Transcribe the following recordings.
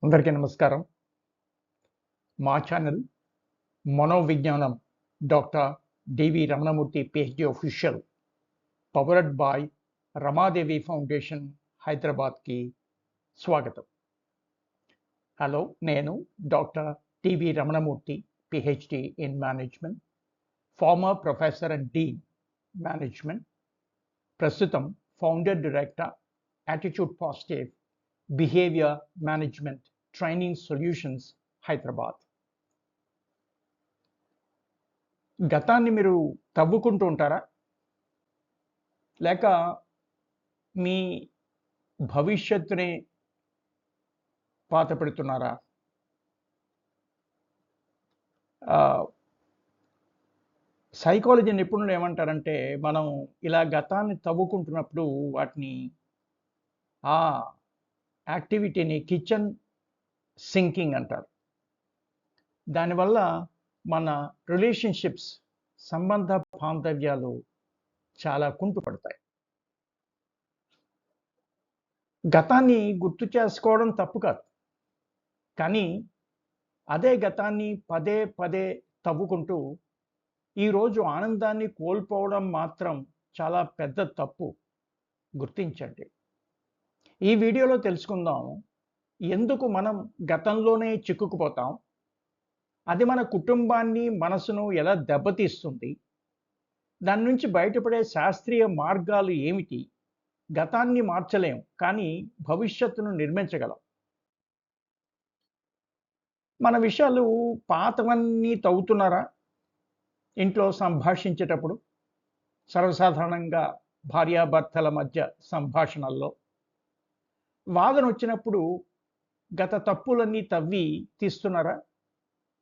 అందరికీ నమస్కారం. మా ఛానల్ మనోవిజ్ఞానం doctor DV Ramanamurthy PhD official powered by Ramadevi foundation హైదరాబాద్కి స్వాగతం. హలో, నేను doctor DV Ramanamurthy PhD in management, former professor and dean management, ప్రస్తుతం founder director attitude positive behaviour management training solutions Hyderabad. గతాన్ని మీరు తవ్వుకుంటూ ఉంటారా? లేక మీ భవిష్యత్తుని పాత పెడుతున్నారా? సైకాలజీ నిపుణులు ఏమంటారంటే, మనం ఇలా గతాన్ని తవ్వుకుంటున్నప్పుడు వాటిని ఆ యాక్టివిటీని కిచెన్ సింకింగ్ అంటారు. దానివల్ల మన రిలేషన్షిప్స్, సంబంధ బాంధవ్యాలు చాలా కుంటుపడతాయి. గతాన్ని గుర్తు చేసుకోవడం తప్పు కాదు, కానీ అదే గతాన్ని పదే పదే తవ్వుకుంటూ ఈరోజు ఆనందాన్ని కోల్పోవడం మాత్రం చాలా పెద్ద తప్పు. గుర్తించండి. ఈ వీడియోలో తెలుసుకుందాం, ఎందుకు మనం గతంలోనే చిక్కుకుపోతాం, అది మన కుటుంబాన్ని, మనసును ఎలా దెబ్బతీస్తుంది, దాని నుంచి బయటపడే శాస్త్రీయ మార్గాలు ఏమిటి, గతాన్ని మార్చలేం కానీ భవిష్యత్తును నిర్మించగలం. మన విషయాలు పాతవన్నీ తవ్వుతున్నారా? ఇంట్లో సంభాషించేటప్పుడు, సర్వసాధారణంగా భార్యాభర్తల మధ్య సంభాషణల్లో వాదన వచ్చినప్పుడు గత తప్పులన్నీ తవ్వి తీస్తున్నారా?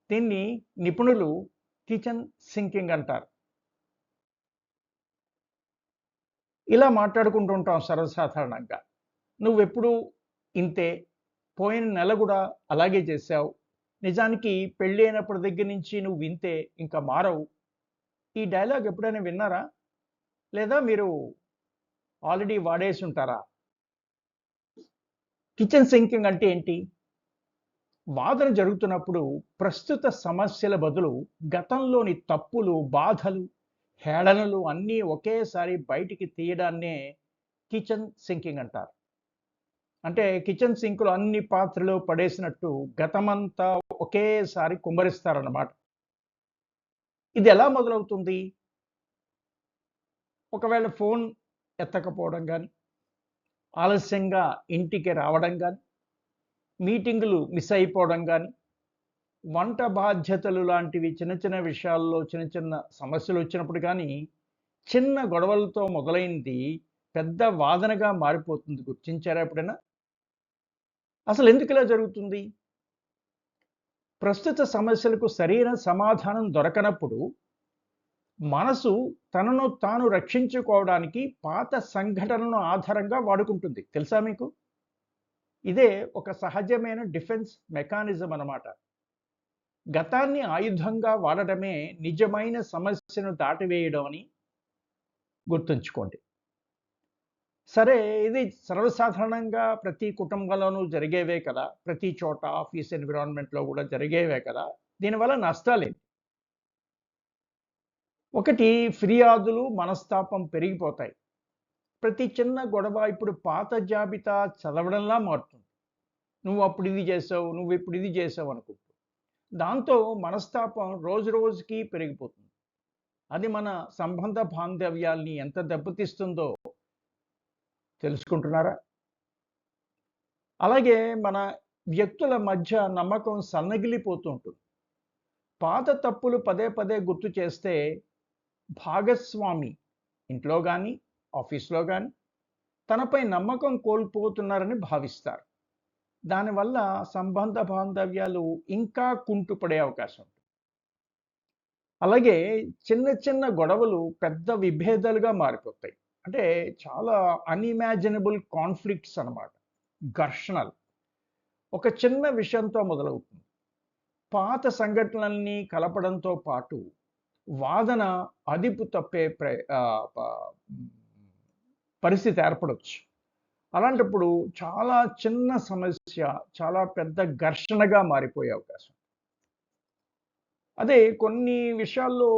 దీన్ని నిపుణులు కిచెన్ సింకింగ్ అంటారు. ఇలా మాట్లాడుకుంటూ ఉంటాం సర్వసాధారణంగా. నువ్వెప్పుడు ఇంతే, పోయిన నెల కూడా అలాగే చేశావు, నిజానికి పెళ్ళి అయినప్పటి దగ్గర నుంచి నువ్వు ఇంతే, ఇంకా మారవు. ఈ డైలాగ్ ఎప్పుడైనా విన్నారా? లేదా మీరు ఆల్రెడీ వాడేసి ఉంటారా? కిచెన్ సింకింగ్ అంటే ఏంటి? వాదన జరుగుతున్నప్పుడు ప్రస్తుత సమస్యల బదులు గతంలోని తప్పులు, బాధలు, హేళనలు అన్నీ ఒకేసారి బయటికి తీయడాన్నే కిచెన్ సింకింగ్ అంటారు. అంటే కిచెన్ సింక్లో అన్ని పాత్రలు పడేసినట్టు గతమంతా ఒకేసారి కుమ్మరిస్తారన్నమాట. ఇది ఎలా మొదలవుతుంది? ఒకవేళ ఫోన్ ఎత్తకపోవడం కానీ, ఆలస్యంగా ఇంటికి రావడం కానీ, మీటింగులు మిస్ అయిపోవడం కానీ, వంట బాధ్యతలు లాంటివి చిన్న చిన్న విషయాల్లో చిన్న చిన్న సమస్యలు వచ్చినప్పుడు కానీ, చిన్న గొడవలతో మొదలైంది పెద్ద వాదనగా మారిపోతుంది. గుర్తించారా ఎప్పుడైనా? అసలు ఎందుకు ఇలా జరుగుతుంది? ప్రస్తుత సమస్యలకు సరైన సమాధానం దొరకనప్పుడు మనసు తనను తాను రక్షించుకోవడానికి పాత సంఘటనలను ఆధారంగా వాడుకుంటుంది. తెలుసా మీకు? ఇదే ఒక సహజమైన డిఫెన్స్ మెకానిజం అన్నమాట. గతాన్ని ఆయుధంగా వాడడమే నిజమైన సమస్యను దాటివేయడం అని గుర్తుంచుకోండి. సరే, ఇది సర్వసాధారణంగా ప్రతి కుటుంబంలోనూ జరిగేవే కదా, ప్రతి చోట ఆఫీస్ ఎన్విరాన్మెంట్లో కూడా జరిగేవే కదా. దీనివల్ల నష్టాలేంటి? ఒకటి, ఫిర్యాదులు, మనస్తాపం పెరిగిపోతాయి. ప్రతి చిన్న గొడవ ఇప్పుడు పాత జాబితా చదవడంలా మారుతుంది. నువ్వు అప్పుడు ఇది చేసావు, నువ్వు ఇప్పుడు ఇది చేసావు అనుకుంటూ. దాంతో మనస్తాపం రోజు రోజుకి పెరిగిపోతుంది. అది మన సంబంధ బాంధవ్యాల్ని ఎంత దెబ్బతీస్తుందో తెలుసుకుంటున్నారా? అలాగే మన వ్యక్తుల మధ్య నమ్మకం సన్నగిల్లిపోతూ ఉంటుంది. పాత తప్పులు పదే పదే గుర్తు చేస్తే భాగస్వామి ఇంట్లో కానీ, ఆఫీస్లో కానీ తనపై నమ్మకం కోల్పోతున్నారని భావిస్తారు. దానివల్ల సంబంధ బాంధవ్యాలు ఇంకా కుంటుపడే అవకాశం ఉంటుంది. అలాగే చిన్న చిన్న గొడవలు పెద్ద విభేదాలుగా మారిపోతాయి. అంటే చాలా అన్ఇమాజినబుల్ కాన్ఫ్లిక్ట్స్ అన్నమాట. ఘర్షణలు ఒక చిన్న విషయంతో మొదలవుతుంది. పాత సంఘటనల్ని కలపడంతో పాటు వాదన అదుపు తప్పే పరిస్థితి ఏర్పడవచ్చు. అలాంటప్పుడు చాలా చిన్న సమస్య చాలా పెద్ద ఘర్షణగా మారిపోయే అవకాశం. అదే కొన్ని విషయాల్లో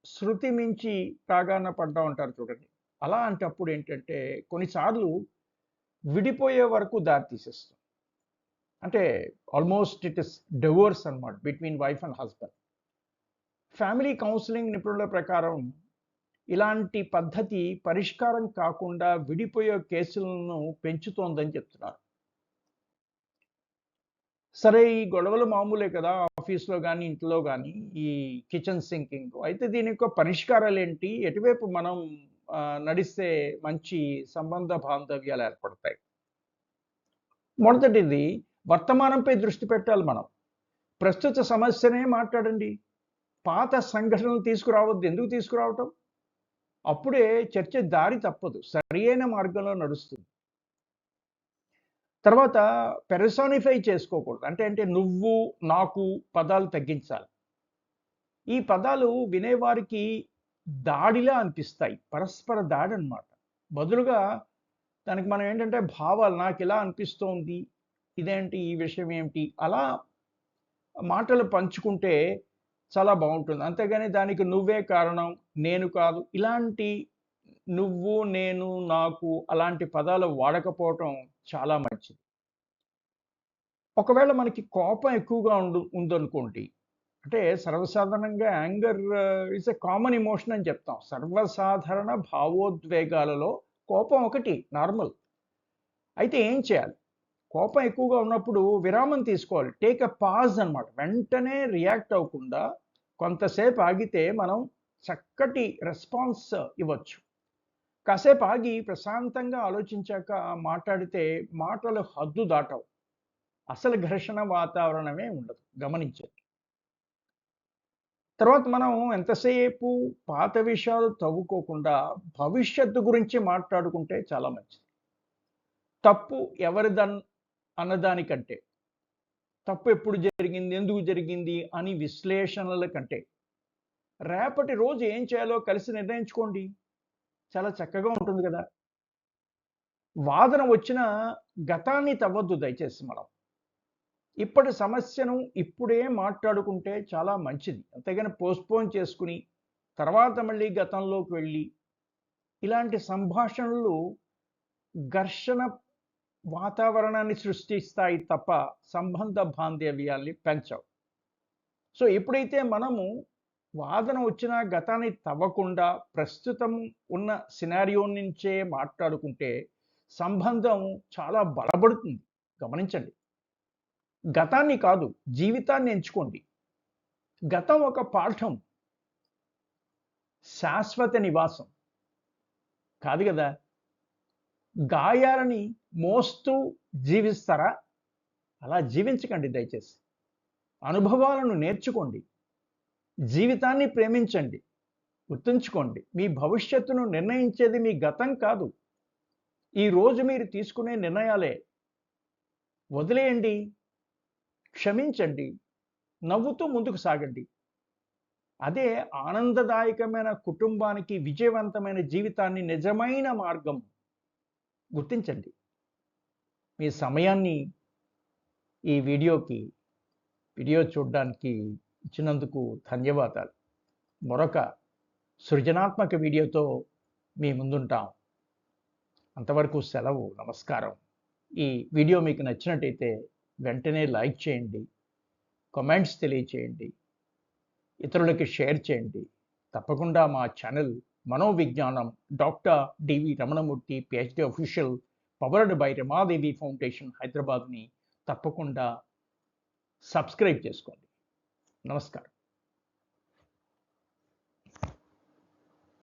శృతి మించి రాగాన పడ్డా ఉంటారు చూడండి. అలాంటప్పుడు ఏంటంటే కొన్నిసార్లు విడిపోయే వరకు దారి తీసేస్తుంది. అంటే ఆల్మోస్ట్ ఇట్ ఇస్ డివోర్స్ అన్నమాట between wife and husband. Family counselling నిపుణుల ప్రకారం ఇలాంటి పద్ధతి పరిష్కారం కాకుండా విడిపోయే కేసులను పెంచుతోందని చెప్తున్నారు. సరే ఈ గొడవలు మామూలే కదా! ఆఫీస్‌లో గాని, ఇంట్లో గాని ఈ కిచెన్ సింకింగ్. అయితే దీని యొక్క పరిష్కారాలేంటి? ఎటువైపు మనం నడిస్తే మంచి సంబంధ బాంధవ్యాలు ఏర్పడతాయి? మొదటిది వర్తమానంపై దృష్టి పెట్టాలి మనం. ప్రస్తుత సమస్యనే మాట్లాడండి. పాత సంఘటనలు తీసుకురావద్దు. ఎందుకు తీసుకురావటం? అప్పుడే చర్చ దారి తప్పదు. సరియైన మార్గంలో నడుస్తుంది. తర్వాత పెర్సోనిఫై చేసుకోకూడదు. అంటే నువ్వు, నాకు పదాలు తగ్గించాలి. ఈ పదాలు వినేవారికి దాడిలా అనిపిస్తాయి. పరస్పర దాడనమాట. బదులుగా దానికి మనం ఏంటంటే భావాలు నాకిలా అనిపిస్తోంది. ఇదేంటి? ఈ విషయం ఏమిటి? అలా మాటలు పంచుకుంటే చాలా బావుంటుంది. అంతేగాని దానికి నువ్వే కారణం, నేను కాదు. ఇలాంటి నువ్వు, నేను, నాకు అలాంటి పదాలు వాడకపోవటం చాలా మంచిది. ఒకవేళ మనకి కోపం ఎక్కువగా ఉందనుకోండి. అంటే సర్వసాధారణంగా anger is a common emotion అని చెప్తాం. సర్వసాధారణ భావోద్వేగాలలో కోపం ఒకటి నార్మల్. అయితే ఏం చేయాలి? కోపం ఎక్కువగా ఉన్నప్పుడు విరామం తీసుకోవాలి. టేక్ ఎ పాజ్ అన్నమాట. వెంటనే రియాక్ట్ అవ్వకుండా కొంతసేపు ఆగితే మనం చక్కటి రెస్పాన్స్ ఇవ్వచ్చు. కాసేపు ఆగి ప్రశాంతంగా ఆలోచించాక మాట్లాడితే మాటలు హద్దు దాటవు. అసలు ఘర్షణ వాతావరణమే ఉండదు. గమనించండి. తర్వాత మనం ఎంతసేపు పాత విషయాలు తవ్వుకోకుండా భవిష్యత్తు గురించి మాట్లాడుకుంటే చాలా మంచిది. తప్పు ఎవరిదన్ అన్నదానికంటే, తప్పు ఎప్పుడు జరిగింది, ఎందుకు జరిగింది అని విశ్లేషణల కంటే, రేపటి రోజు ఏం చేయాలో కలిసి నిర్ణయించుకోండి. చాలా చక్కగా ఉంటుంది కదా! వాదన వచ్చినా గతాన్ని తవ్వొద్దు దయచేసి మనం. ఇప్పటి సమస్యను ఇప్పుడే మాట్లాడుకుంటే చాలా మంచిది. అంతేగాని పోస్ట్‌పోన్ చేసుకొని, తర్వాత మళ్ళీ గతంలోకి వెళ్ళి, ఇలాంటి సంభాషణలు ఘర్షణ వాతావరణాన్ని సృష్టిస్తాయి తప్ప, సంబంధ బాంధవ్యాల్ని పెంచవు. సో, ఎప్పుడైతే మనము వాదన వచ్చినా గతాన్ని తవ్వకుండా, ప్రస్తుతం ఉన్న సినారియో నుంచే మాట్లాడుకుంటే, సంబంధం చాలా బలపడుతుంది. గమనించండి. గతాన్ని కాదు, జీవితాన్ని ఎంచుకోండి. గతం ఒక పాఠం. శాశ్వత నివాసం కాదు గదా! గాయాలని మోస్తూ జీవిస్తారా? అలా జీవించకండి దయచేసి. అనుభవాలను నేర్చుకోండి. జీవితాన్ని ప్రేమించండి. గుర్తుంచుకోండి. మీ భవిష్యత్తును నిర్ణయించేది మీ గతం కాదు. ఈరోజు మీరు తీసుకునే నిర్ణయాలే. వదిలేయండి. క్షమించండి. నవ్వుతూ ముందుకు సాగండి. అదే ఆనందదాయకమైన కుటుంబానికి, విజయవంతమైన జీవితాన్ని నిజమైన మార్గం. గుర్తించండి. మీ సమయాన్ని ఈ వీడియో చూడడానికి ఇచ్చినందుకు ధన్యవాదాలు. మరొక సృజనాత్మక వీడియోతో మీ ముందుంటాం. అంతవరకు సెలవు. నమస్కారం. ఈ వీడియో మీకు నచ్చినట్టయితే వెంటనే లైక్ చేయండి. కామెంట్స్ తెలియచేయండి. ఇతరులకి షేర్ చేయండి. తప్పకుండా మా ఛానల్ మనోవిజ్ఞానం doctor DV Ramanamurthy PhD official powered by Ramadevi foundation హైదరాబాద్ని తప్పకుండా సబ్స్క్రైబ్ చేసుకోండి. నమస్కారం.